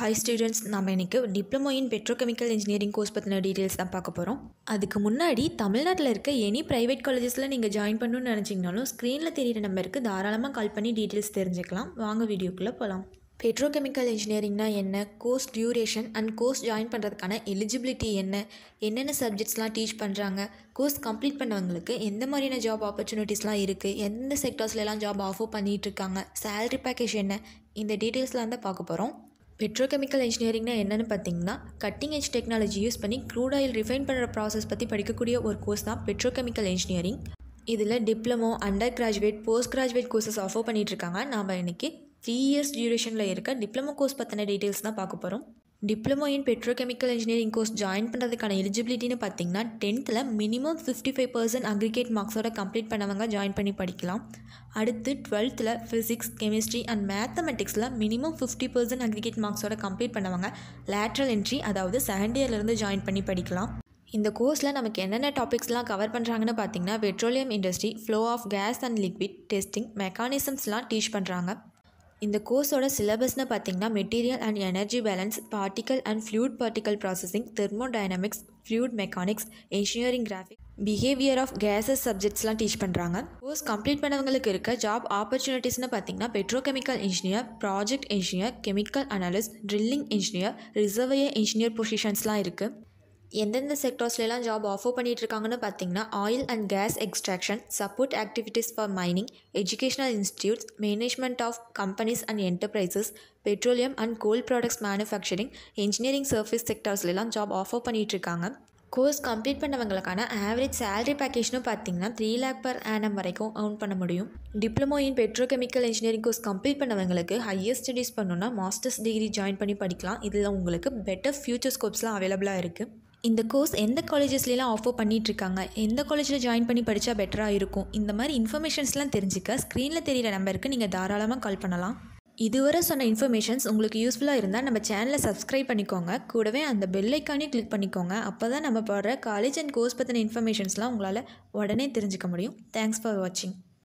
Hi students, நம்ம இன்றைக்கி diploma in petrochemical engineering course பற்றின டீட்டெயில்ஸ் தான் பார்க்க போகிறோம். அதுக்கு முன்னாடி தமிழ்நாட்டில் இருக்க எனி ப்ரைவேட் காலேஜஸில் நீங்கள் ஜாயின் பண்ணணும்னு நினச்சிங்கனாலும் ஸ்க்ரீனில் தெரியிற நம்பருக்கு தாராளமாக கால் பண்ணி டீட்டெயில்ஸ் தெரிஞ்சுக்கலாம். வாங்க வீடியோக்குள்ளே போகலாம். பெட்ரோகெமிக்கல் இன்ஜினியரிங்னா என்ன, course duration and course join பண்ணுறதுக்கான எலிஜிபிலிட்டி என்ன, என்னென்ன சப்ஜெக்ட்ஸ்லாம் டீச் பண்ணுறாங்க, கோர்ஸ் கம்ப்ளீட் பண்ணவங்களுக்கு எந்த மாதிரியான ஜாப் ஆப்பர்ச்சுனிட்டிஸ்லாம் இருக்குது, எந்த செக்டர்ஸ்லாம் ஜாப் ஆஃபர் பண்ணிகிட்ருக்காங்க, சேலரி பேக்கேஜ் என்ன, இந்த டீட்டெயில்ஸ்லாம் தான் பார்க்க போகிறோம். பெட்ரோகெமிக்கல் இன்ஜினியரிங்னா என்னென்னு பார்த்தீங்கன்னா, கட்டிங் எட்ஜ் டெக்னாலஜி யூஸ் பண்ணி க்ரூட் ஆயில் ரிஃபைன் பண்ணுற ப்ராசஸ் பற்றி படிக்கக்கூடிய ஒரு கோர்ஸ் தான் பெட்ரோகெமிக்கல் இன்ஜினியரிங். இதில் diploma, under graduate, post graduate courses offer பண்ணிகிட்ருக்காங்க. நாம் இன்றைக்கி 3 years டியூரேஷனில் இருக்க டிப்ளமோ கோர்ஸ் பற்றின டீட்டெயில்ஸ் தான் பார்க்க போகிறோம். Diploma in petrochemical engineering course join பண்ணுறதுக்கான எலிஜிபிலிட்டின்னு பார்த்தீங்கன்னா, 10th மினிமம் 55% அக்ரிகேட் மார்க்ஸோட கம்ப்ளீட் பண்ணவங்க ஜாயின் பண்ணி படிக்கலாம். அடுத்து 12th ஃபிசிக்ஸ், கெமிஸ்ட்ரி அண்ட் மேத்தமெட்டிக்ஸில் மினிமம் 50% அக்ரிகேட் மார்க்ஸோட கம்ப்ளீட் பண்ணவங்க லேட்ரல் என்ட்ரி, அதாவது செகண்ட் இயர்லேருந்து ஜாயின் பண்ணி படிக்கலாம். இந்த கோர்ஸில் நமக்கு என்னென்ன டாபிக்ஸ்லாம் கவர் பண்ணுறாங்கன்னு பார்த்தீங்கன்னா, petroleum industry, flow of gas and liquid, testing, மெக்கானிசம்ஸ்லாம் டீச் பண்ணுறாங்க. இந்த கோர்ஸோட சிலபஸ்னு பார்த்தீங்கன்னா, material and energy balance, particle and fluid particle processing, thermodynamics, fluid mechanics, engineering graphic, behaviour of gases சப்ஜெக்ட்ஸ்லாம் டீச் பண்ணுறாங்க. கோர்ஸ் கம்ப்ளீட் பண்ணவங்களுக்கு இருக்க ஜாப் ஆப்பர்ச்சுனிட்டிஸ்னு பார்த்தீங்கன்னா, petrochemical engineer, project engineer, chemical analyst, drilling engineer, reservoir engineer பொசிஷன்ஸ்லாம் இருக்குது. எந்தெந்த செக்டர்ஸ்லாம் ஜாப் ஆஃபர் பண்ணிகிட்ருக்காங்கன்னு பார்த்தீங்கன்னா, oil and gas extraction, support activities for mining, educational institutes, management of companies and enterprises, petroleum and coal products manufacturing, engineering service செக்டர்ஸ்லாம் job offer பண்ணிகிட்ருக்காங்க. Course complete பண்ணவங்களுக்கான average salary பேக்கேஜ்னு பார்த்தீங்கன்னா 3 lakh per annum வரைக்கும் earn பண்ண முடியும். Diploma in petrochemical engineering course complete பண்ணவங்களுக்கு higher studies பண்ணணுன்னா மாஸ்டர்ஸ் டிகிரி ஜாயின் பண்ணி படிக்கலாம். இதில் உங்களுக்கு பெட்டர் ஃபியூச்சர் ஸ்கோப்ஸ்லாம் அவைலபிளாக இருக்குது. இந்த கோர்ஸ் எந்த காலேஜஸ்லாம் ஆஃபர் பண்ணிகிட்ருக்காங்க, எந்த காலேஜில் ஜாயின் பண்ணி படித்தா பெட்டராக இருக்கும், இந்த மாதிரி இன்ஃபர்மேஷன்ஸ்லாம் தெரிஞ்சுக்க ஸ்க்ரீனில் தெரிகிற நம்பருக்கு நீங்கள் தாராளமாக கால் பண்ணலாம். இதுவரை சொன்ன இன்ஃபர்மேஷன்ஸ் உங்களுக்கு யூஸ்ஃபுல்லாக இருந்தால் நம்ம சேனலை சப்ஸ்கிரைப் பண்ணிக்கோங்க. கூடவே அந்த பெல் ஐக்கானையும் கிளிக் பண்ணிக்கோங்க. அப்போ தான் நம்ம போடுற காலேஜ் அண்ட் கோர்ஸ் பற்றின இன்ஃபர்மேஷன்ஸ்லாம் உங்களால் உடனே தெரிஞ்சுக்க முடியும். தேங்க்ஸ் ஃபார் வாட்சிங்.